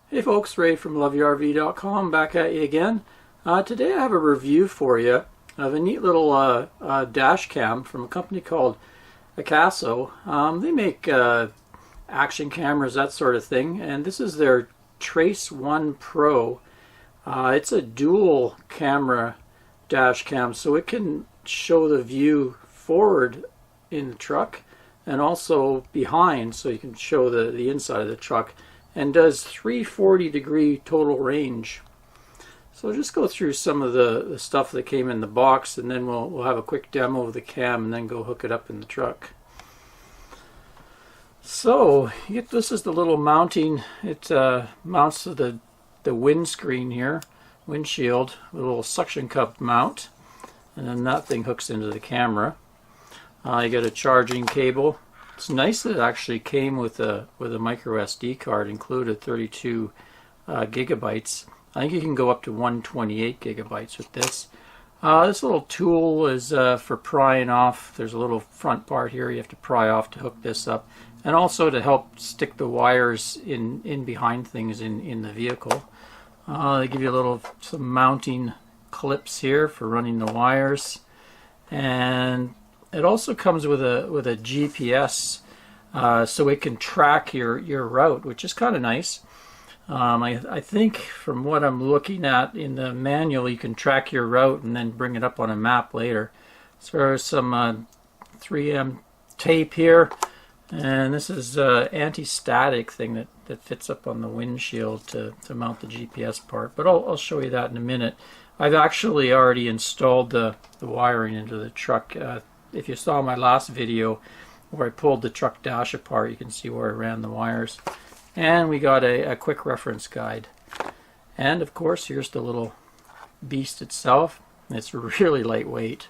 Hey folks, Ray from LoveYourRV.com back at you again. Today I have a review for you of a neat little dash cam from a company called Akaso. They make action cameras, that sort of thing, and this is their Trace 1 Pro. It's a dual camera dash cam, so it can show the view forward in the truck and also behind, so you can show the inside of the truck, and does 340-degree total range. So just go through some of the stuff that came in the box, and then we'll have a quick demo of the cam and then go hook it up in the truck. So this is the little mounting. It mounts to the windscreen here, windshield, with a little suction cup mount, and then that thing hooks into the camera. You get a charging cable. It's nice that it actually came with a micro SD card included, 32 gigabytes. I think you can go up to 128 gigabytes with this. This little tool is for prying off. There's a little front part here you have to pry off to hook this up, and also to help stick the wires in behind things in the vehicle. They give you some mounting clips here for running the wires, and it also comes with a GPS, so it can track your route, which is kind of nice. I think from what I'm looking at in the manual, you can track your route and then bring it up on a map later. So there's some 3M tape here, and this is an anti-static thing that fits up on the windshield to mount the GPS part, but I'll show you that in a minute. I've actually already installed the wiring into the truck. If you saw my last video where I pulled the truck dash apart, you can see where I ran the wires. And we got a quick reference guide. And of course, here's the little beast itself. It's really lightweight.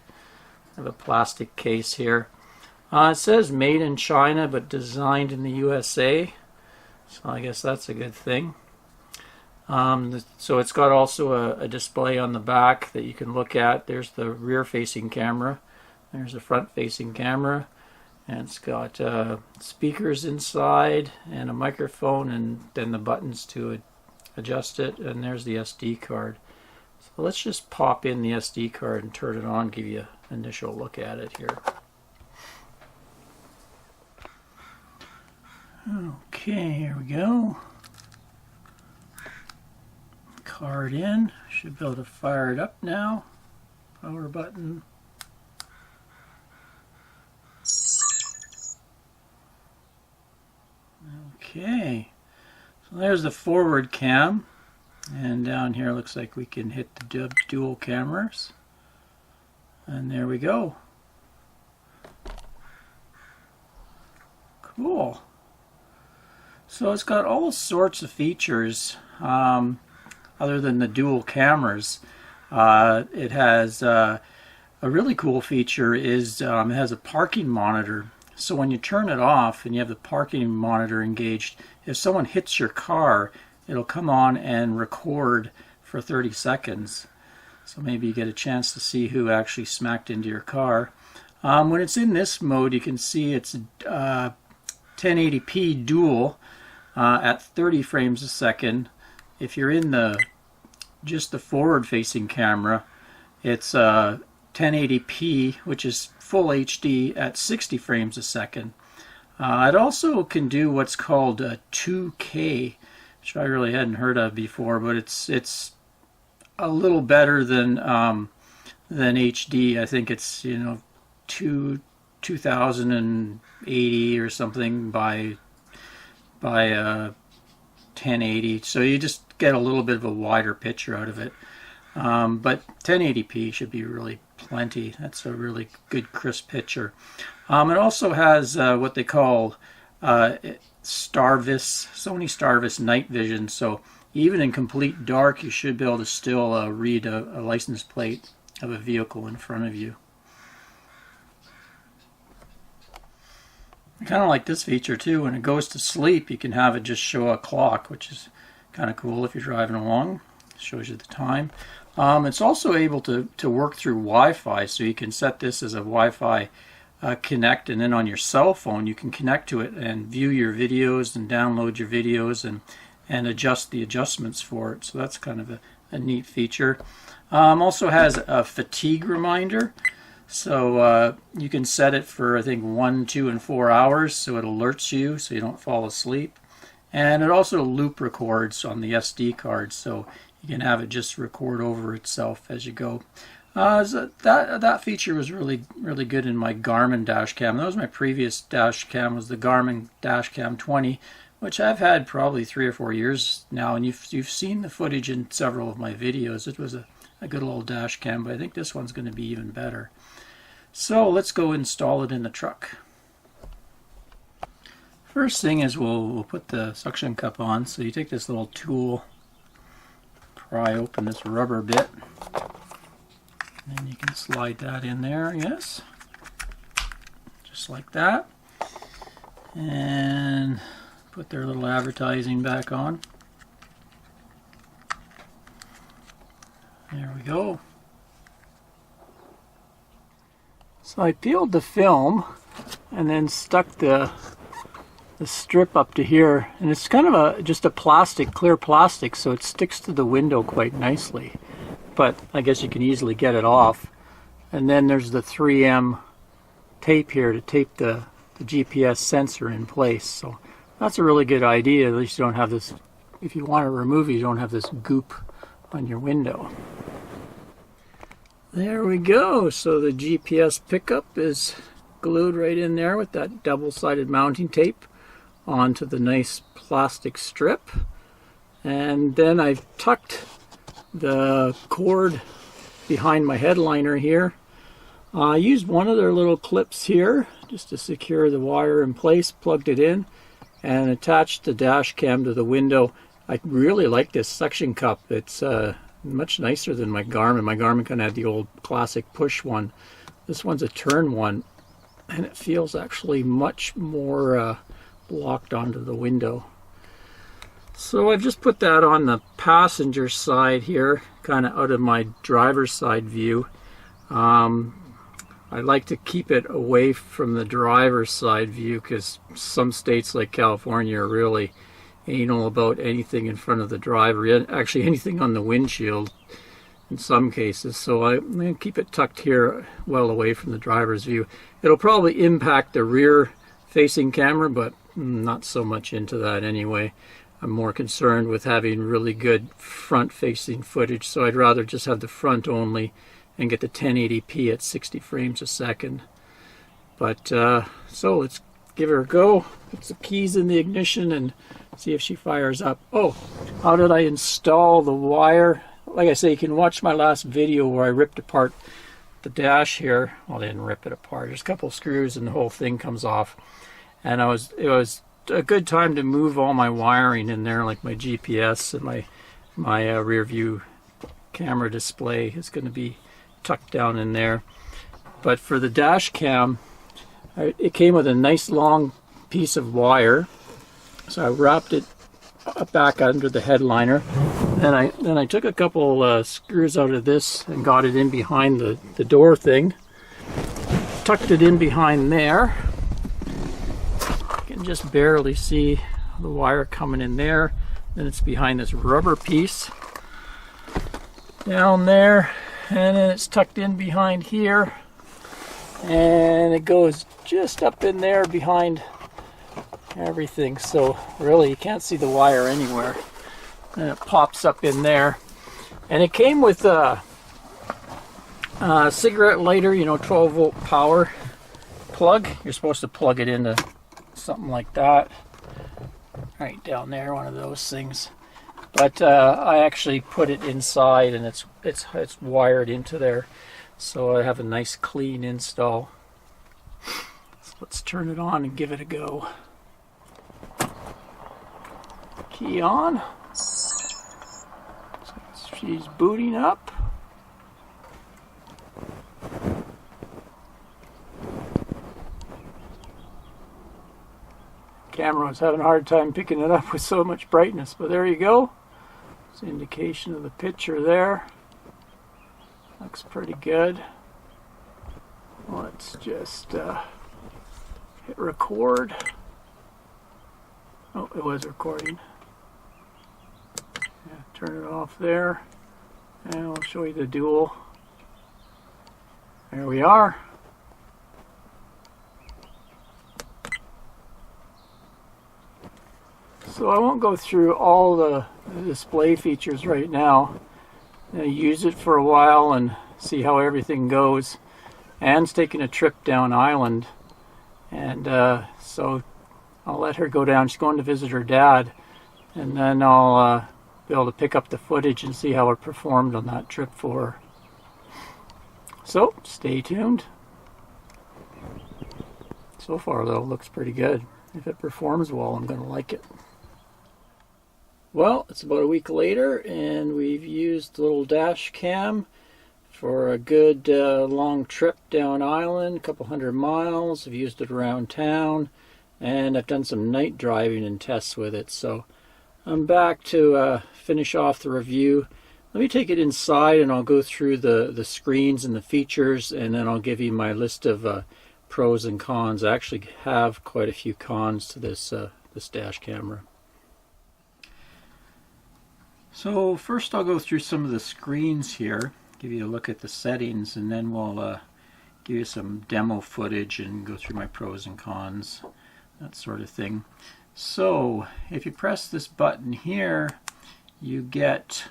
I have a plastic case here. It says made in China but designed in the USA. So I guess that's a good thing. So it's got also a display on the back that you can look at. There's the rear facing camera. There's a front facing camera, and it's got speakers inside and a microphone, and then the buttons to adjust it, and there's the SD card. So let's just pop in the SD card and turn it on, give you an initial look at it here. Okay, here we go. Card in. Should be able to fire it up now. Power button. Okay, so there's the forward cam, and down here looks like we can hit the dual cameras, and there we go. Cool. So it's got all sorts of features other than the dual cameras. It has a really cool feature is it has a parking monitor. So when you turn it off and you have the parking monitor engaged, if someone hits your car, it'll come on and record for 30 seconds. So maybe you get a chance to see who actually smacked into your car. When it's in this mode, you can see it's 1080p dual at 30 frames a second. If you're in just the forward-facing camera, it's 1080p, which is full HD at 60 frames a second. It also can do what's called 2K, which I really hadn't heard of before, but it's a little better than HD. I think it's 2080 or something by 1080. So you just get a little bit of a wider picture out of it. But 1080p should be really plenty. That's a really good crisp picture. It also has what they call Starvis, Sony Starvis night vision. So even in complete dark, you should be able to still read a license plate of a vehicle in front of you. I kind of like this feature too. When it goes to sleep, you can have it just show a clock, which is kind of cool if you're driving along. It shows you the time. It's also able to work through Wi-Fi, so you can set this as a Wi-Fi connect, and then on your cell phone you can connect to it and view your videos and download your videos, and and adjust the adjustments for it. So that's kind of a neat feature. Also has a fatigue reminder. So you can set it for, I think, 1, 2, and 4 hours, so it alerts you so you don't fall asleep. And it also loop records on the SD card, so you can have it just record over itself as you go. So that feature was really good in my Garmin Dashcam. That was my previous Dashcam, was the Garmin Dashcam 20, which I've had probably 3 or 4 years now, and you've seen the footage in several of my videos. It was a good old Dashcam, but I think this one's going to be even better. So let's go install it in the truck. First thing is we'll put the suction cup on. So you take this little tool, pry open this rubber bit, and you can slide that in there, yes, just like that, and put their little advertising back on. There we go. So I peeled the film and then stuck the strip up to here, and it's kind of just a plastic, clear plastic, so it sticks to the window quite nicely. But I guess you can easily get it off. And then there's the 3M tape here to tape the GPS sensor in place. So that's a really good idea. At least you don't have this, if you want to remove it, you don't have this goop on your window. There we go. So the GPS pickup is glued right in there with that double-sided mounting tape onto the nice plastic strip. And then I've tucked the cord behind my headliner here. I used one of their little clips here just to secure the wire in place, plugged it in, and attached the dash cam to the window. I really like this suction cup. It's much nicer than my Garmin. My Garmin kind of had the old classic push one. This one's a turn one, and it feels actually much more locked onto the window. So I've just put that on the passenger side here, kind of out of my driver's side view. I like to keep it away from the driver's side view because some states like California are really anal about anything in front of the driver, actually anything on the windshield in some cases. So I'm going to keep it tucked here well away from the driver's view. It'll probably impact the rear facing camera, but not so much into that anyway. I'm more concerned with having really good front facing footage, so I'd rather just have the front only and get the 1080p at 60 frames a second. But so let's give her a go. Put the keys in the ignition and see if she fires up. Oh, how did I install the wire? Like I say, you can watch my last video where I ripped apart the dash here. Well, I didn't rip it apart. There's a couple of screws and the whole thing comes off. And it was a good time to move all my wiring in there, like my GPS and my rear view camera display is going to be tucked down in there. But for the dash cam, it came with a nice long piece of wire, so I wrapped it back under the headliner. Then I took a couple screws out of this and got it in behind the door thing, tucked it in behind there. You can just barely see the wire coming in there. Then it's behind this rubber piece down there, and then it's tucked in behind here, and it goes just up in there behind everything. So really you can't see the wire anywhere, and it pops up in there. And it came with a cigarette lighter, 12 volt power plug. You're supposed to plug it into something like that right down there, one of those things. But I actually put it inside, and it's wired into there, so I have a nice clean install. So let's turn it on and give it a go. Key on. So she's booting up. Camera was having a hard time picking it up with so much brightness, but there you go. It's an indication of the picture there. Looks pretty good. Let's just hit record. Oh, it was recording. Yeah, turn it off there, and I'll show you the dual. There we are. So I won't go through all the display features right now. Use it for a while and see how everything goes. Anne's taking a trip down island, and so I'll let her go down. She's going to visit her dad, and then I'll be able to pick up the footage and see how it performed on that trip for her. So stay tuned. So far though, it looks pretty good. If it performs well, I'm going to like it. Well, it's about a week later, and we've used the little dash cam for a good long trip down island, a couple 100 miles. I've used it around town, and I've done some night driving and tests with it. So I'm back to finish off the review. Let me take it inside, and I'll go through the screens and the features, and then I'll give you my list of pros and cons. I actually have quite a few cons to this dash camera. So first I'll go through some of the screens here, give you a look at the settings, and then we'll give you some demo footage and go through my pros and cons, that sort of thing. So if you press this button here, you get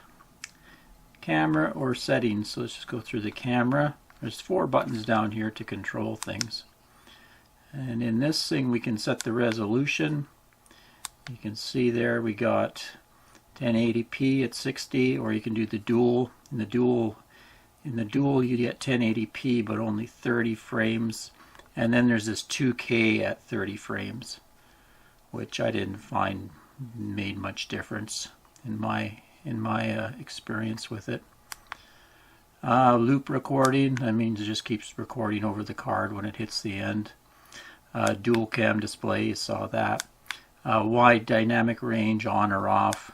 camera or settings. So let's just go through the camera. There's 4 buttons down here to control things. And in this thing we can set the resolution. You can see there we got 1080p at 60, or you can do the dual. In the dual you get 1080p but only 30 frames, and then there's this 2K at 30 frames, which I didn't find made much difference in my experience with it. Loop recording, that means it just keeps recording over the card when it hits the end. Dual cam display, you saw that. Wide dynamic range, on or off.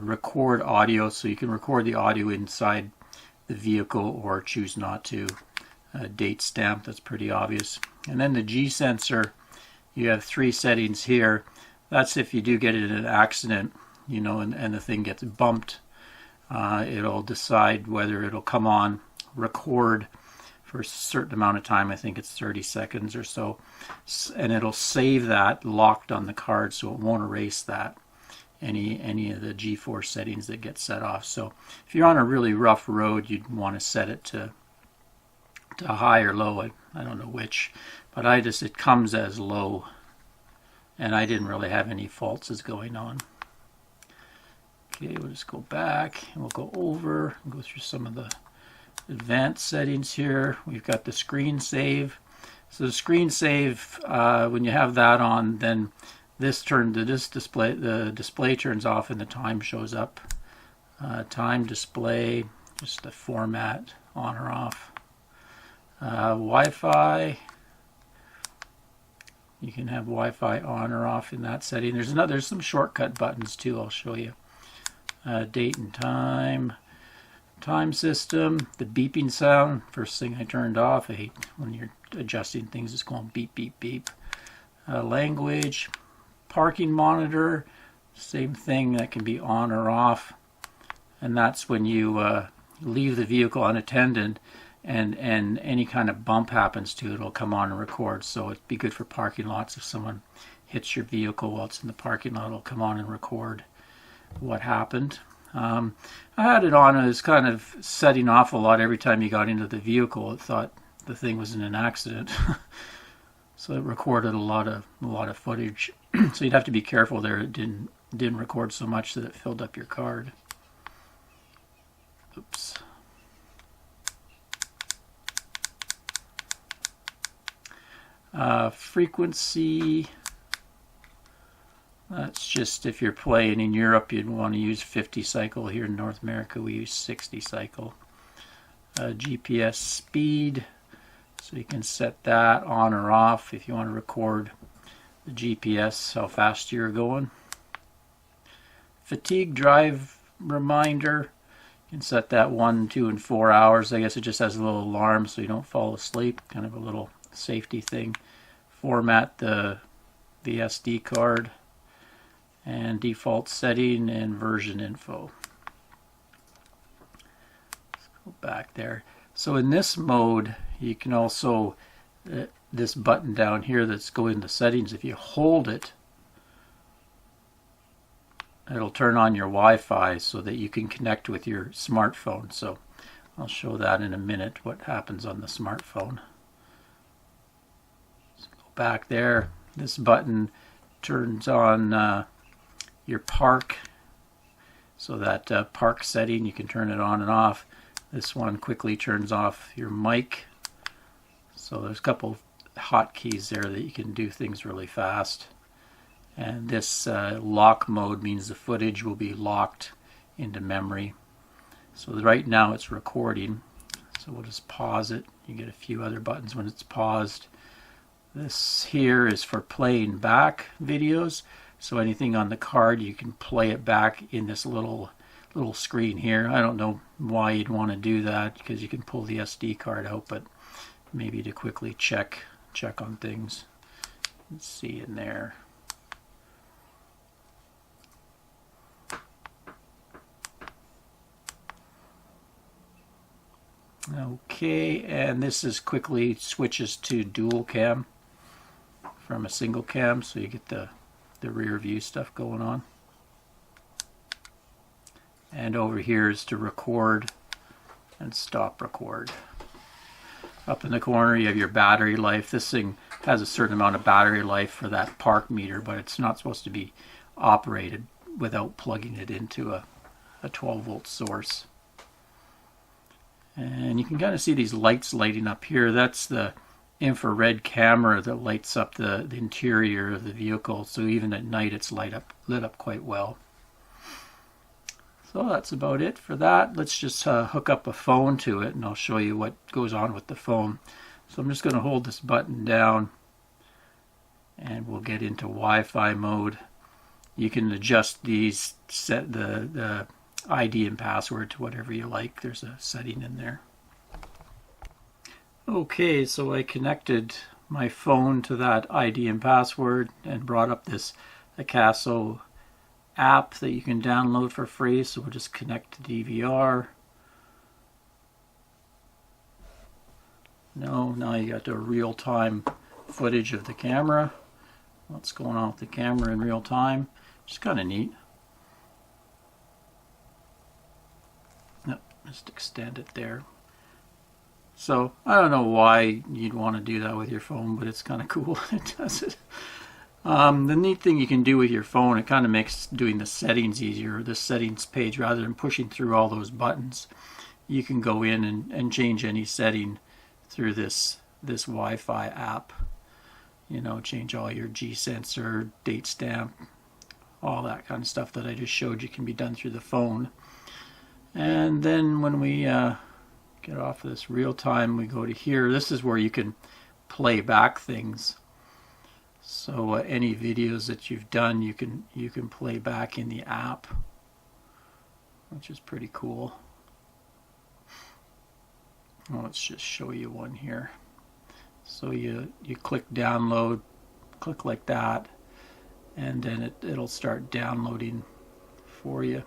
Record audio, so you can record the audio inside the vehicle or choose not to. Date stamp, that's pretty obvious. And then the G sensor, you have 3 settings here. That's if you do get in an accident, you know, and the thing gets bumped. It'll decide whether it'll come on, record for a certain amount of time. I think it's 30 seconds or so, and it'll save that locked on the card, so it won't erase that. Any of the G4 settings that get set off. So if you're on a really rough road, you'd want to set it to high or low. I don't know which, but it comes as low, and I didn't really have any faults going on. Okay, we'll just go back and we'll go over and go through some of the advanced settings here. We've got the screen save. So the screen save, when you have that on, then the display turns off and the time shows up. Time display, just the format, on or off. Wi-Fi, you can have Wi-Fi on or off in that setting. There's some shortcut buttons too, I'll show you. Date and time. Time system, the beeping sound, first thing I turned off. I hate when you're adjusting things, it's going beep, beep, beep. Language. Parking monitor, same thing, that can be on or off, and that's when you leave the vehicle unattended and any kind of bump happens to it, it'll come on and record. So it'd be good for parking lots. If someone hits your vehicle while it's in the parking lot, it'll come on and record what happened. I had it on, and it was kind of setting off a lot every time you got into the vehicle. It thought the thing was in an accident. So it recorded a lot of footage. So you'd have to be careful there. It didn't record so much that it filled up your card. Oops. Frequency. That's just if you're playing in Europe, you'd want to use 50 cycle. Here in North America, we use 60 cycle. GPS speed. So you can set that on or off if you want to record the GPS, how fast you're going. Fatigue drive reminder. You can set that 1, 2, and 4 hours. I guess it just has a little alarm so you don't fall asleep. Kind of a little safety thing. Format the SD card. and default setting and version info. Let's go back there. So in this mode, you can also, this button down here that's going to settings, if you hold it, it'll turn on your Wi-Fi so that you can connect with your smartphone. So I'll show that in a minute, what happens on the smartphone. So go back there. This button turns on your park, so that park setting, you can turn it on and off. This one quickly turns off your mic. So there's a couple hotkeys there that you can do things really fast. And this lock mode means the footage will be locked into memory. So right now it's recording. So we'll just pause it. You get a few other buttons when it's paused. This here is for playing back videos. So anything on the card, you can play it back in this little screen here. I don't know why you'd want to do that, because you can pull the SD card out, but maybe to quickly check on things. Let's see in there. Okay, and this is quickly switches to dual cam from a single cam, so you get the rear view stuff going on. And over here is to record and stop record. Up in the corner you have your battery life. This thing has a certain amount of battery life for that park meter, but it's not supposed to be operated without plugging it into a 12-volt source. And you can kind of see these lights lighting up here. That's the infrared camera that lights up the interior of the vehicle, so even at night it's lit up quite well. So that's about it for that. Let's just hook up a phone to it, and I'll show you what goes on with the phone. So I'm just going to hold this button down and we'll get into Wi-Fi mode. You can adjust these, set the ID and password to whatever you like. There's a setting in there. Okay, so I connected my phone to that ID and password and brought up this Akaso app that you can download for free. So we'll just connect to DVR. Now you got the real-time footage of the camera. What's going on with the camera in real time? Which is kind of neat. Just extend it there. So I don't know why you'd want to do that with your phone, but it's kind of cool. It does it. The neat thing you can do with your phone, it kind of makes doing the settings easier. The settings page, rather than pushing through all those buttons, you can go in and change any setting through this Wi-Fi app. You know, change all your G sensor, date stamp, all that kind of stuff that I just showed you can be done through the phone. And then when we get off of this real time, we go to here. This is where you can play back things. So any videos that you've done, you can play back in the app, which is pretty cool. Well, let's just show you one here. So you click download, click like that, and then it'll start downloading for you.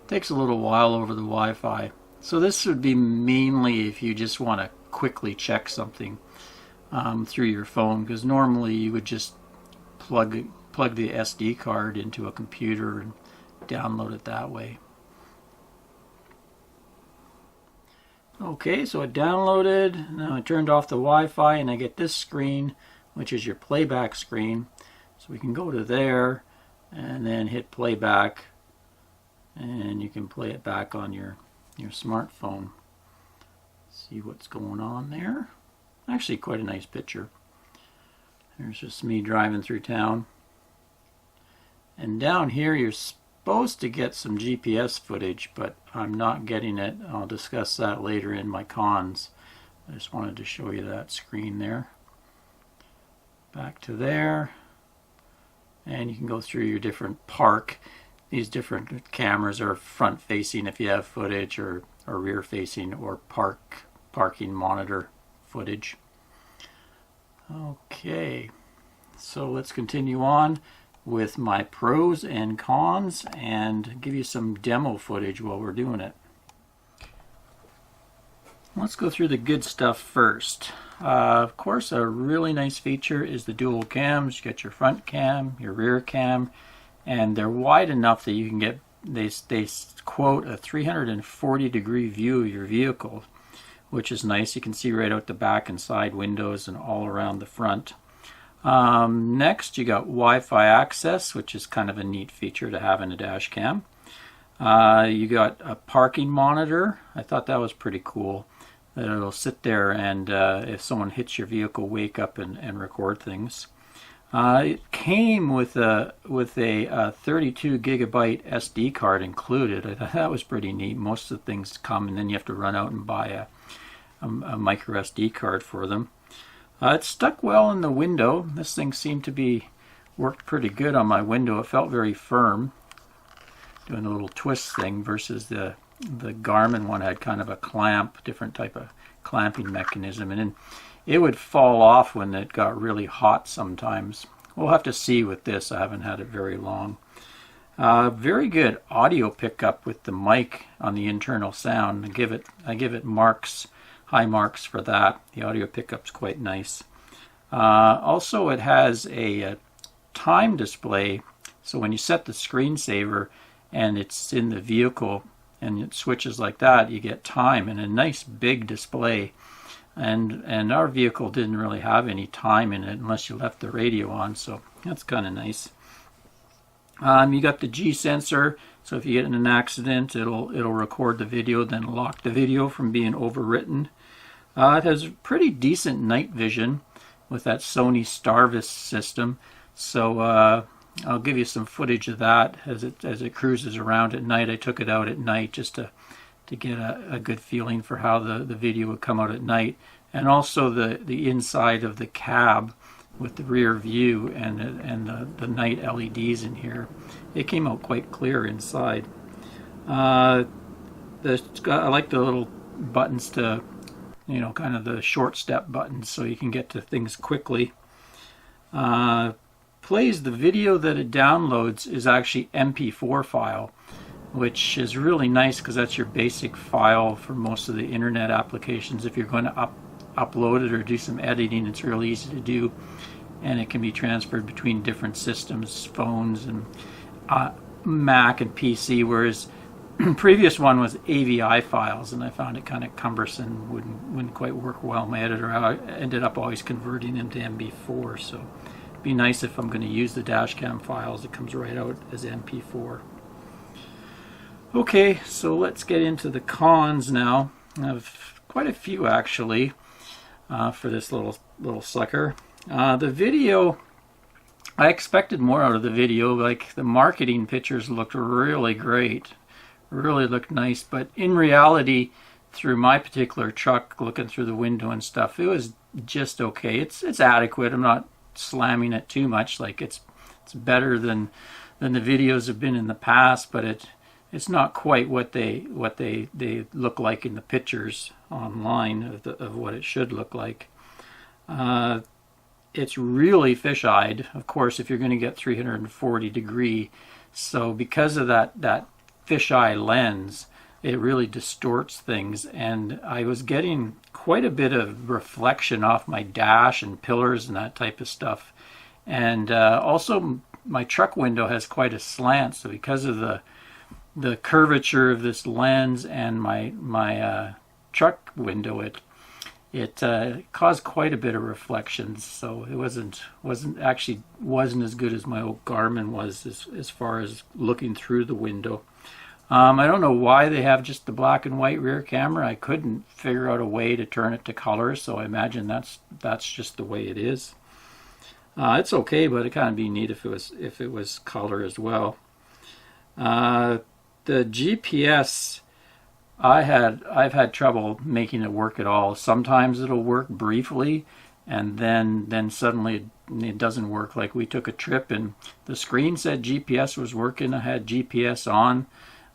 Takes a little while over the Wi-Fi. So this would be mainly if you just want to quickly check something through your phone, because normally you would just plug the SD card into a computer and download it that way. Okay, so it downloaded. Now I turned off the Wi-Fi and I get this screen, which is your playback screen. So we can go to there and then hit playback, and you can play it back on your smartphone. See what's going on there. Actually quite a nice picture. There's just me driving through town. And down here you're supposed to get some GPS footage, but I'm not getting it. I'll discuss that later in my cons. I just wanted to show you that screen there. Back to there. And you can go through your different park. These different cameras are front facing if you have footage, or rear facing, or parking monitor footage. Okay, so let's continue on. with my pros and cons and give you some demo footage while we're doing it. Let's go through the good stuff first. Of course, a really nice feature is the dual cams. You got your front cam, your rear cam, and they're wide enough that you can get, they quote, a 340-degree view of your vehicle, which is nice. You can see right out the back and side windows and all around the front. Next, you got Wi-Fi access, which is kind of a neat feature to have in a dash cam. You got a parking monitor. I thought that was pretty cool, that it'll sit there and if someone hits your vehicle, wake up and record things. It came with a 32 gigabyte SD card included. I thought that was pretty neat. Most of the things come and then you have to run out and buy a micro SD card for them. It stuck well in the window. This thing seemed to be worked pretty good on my window. It felt very firm, doing a little twist thing, versus the Garmin one had kind of a clamp, different type of clamping mechanism, and then it would fall off when it got really hot sometimes. We'll have to see with this. I haven't had it very long. Very good audio pickup with the mic on the internal sound. I give it marks, high marks for that. The audio pickup's quite nice. Also, it has a time display, so when you set the screensaver and it's in the vehicle and it switches like that, you get time and a nice big display. And our vehicle didn't really have any time in it unless you left the radio on, so that's kind of nice. You got the G sensor, so if you get in an accident, it'll record the video, then lock the video from being overwritten. It has pretty decent night vision with that Sony Starvis system, so I'll give you some footage of that as it cruises around at night. I took it out at night just to get a good feeling for how the video would come out at night, and also the inside of the cab with the rear view and the night LEDs in here. It came out quite clear inside. I like the little buttons to, kind of the short step buttons, so you can get to things quickly. Plays the video that it downloads is actually MP4 file, which is really nice because that's your basic file for most of the internet applications. If you're going to upload it or do some editing, it's really easy to do, and it can be transferred between different systems, phones and Mac and PC, whereas previous one was AVI files, and I found it kind of cumbersome, wouldn't quite work well in my editor. I ended up always converting them to MP4, so it'd be nice if I'm going to use the Dashcam files, it comes right out as MP4. Okay, so let's get into the cons now. I have quite a few actually for this little sucker. The video, I expected more out of the video. Like the marketing pictures looked really great, really looked nice, but in reality, through my particular truck, looking through the window and stuff, it was just okay. It's adequate. I'm not slamming it too much. Like it's better than the videos have been in the past, but it's not quite what they look like in the pictures online of what it should look like. It's really fish-eyed, of course, if you're going to get 340 degree. So because of that fisheye lens, it really distorts things, and I was getting quite a bit of reflection off my dash and pillars and that type of stuff. And also my truck window has quite a slant, so because of the curvature of this lens and my truck window, it caused quite a bit of reflections. So it wasn't as good as my old Garmin was as far as looking through the window. I don't know why they have just the black and white rear camera. I couldn't figure out a way to turn it to color, so I imagine that's just the way it is. It's okay, but it'd kind of be neat if it was color as well. The GPS, I've had trouble making it work at all. Sometimes it'll work briefly, and then suddenly it doesn't work. Like we took a trip and the screen said GPS was working. I had GPS on.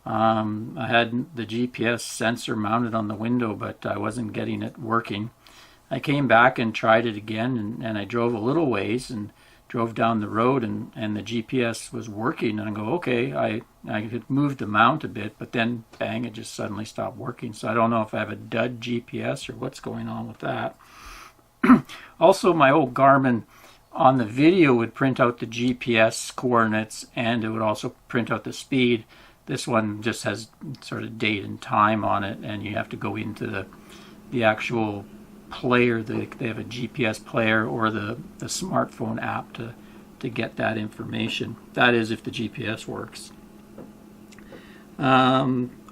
I had the GPS sensor mounted on the window, but I wasn't getting it working. I came back and tried it again, and I drove a little ways and drove down the road and the GPS was working, and I go, okay, I had moved the mount a bit, but then bang, it just suddenly stopped working. So I don't know if I have a dud GPS or what's going on with that. Also, my old Garmin on the video would print out the GPS coordinates, and it would also print out the speed. This one just has sort of date and time on it, and you have to go into the actual player. They have a GPS player or the smartphone app to get that information. That is, if the GPS works.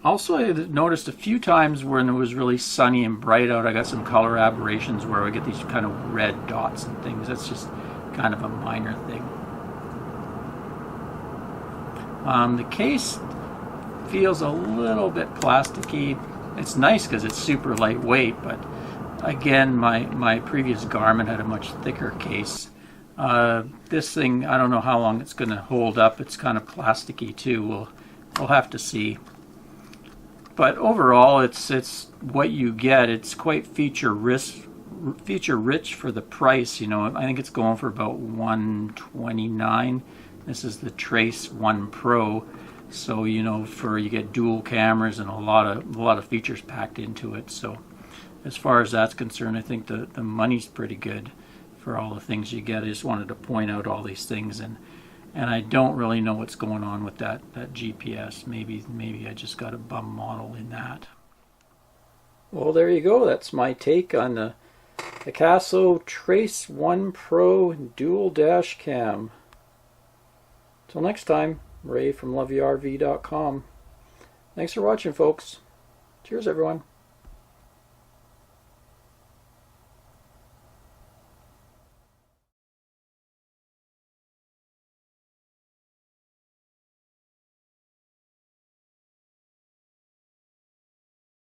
Also, I noticed a few times when it was really sunny and bright out, I got some color aberrations where I get these kind of red dots and things. That's just kind of a minor thing. The case feels a little bit plasticky. It's nice because it's super lightweight, but again, my previous Garmin had a much thicker case. This thing, I don't know how long it's going to hold up. It's kind of plasticky too. We'll have to see. But overall, it's what you get. It's quite feature rich for the price. You know, I think it's going for about $129. This is the Trace 1 Pro. So, you know, you get dual cameras and a lot of features packed into it. So as far as that's concerned, I think the money's pretty good for all the things you get. I just wanted to point out all these things, and I don't really know what's going on with that GPS. Maybe I just got a bum model in that. Well, there you go. That's my take on the Akaso Trace 1 Pro dual dash cam. Till next time, Ray from LoveYourRV.com. Thanks for watching, folks. Cheers, everyone.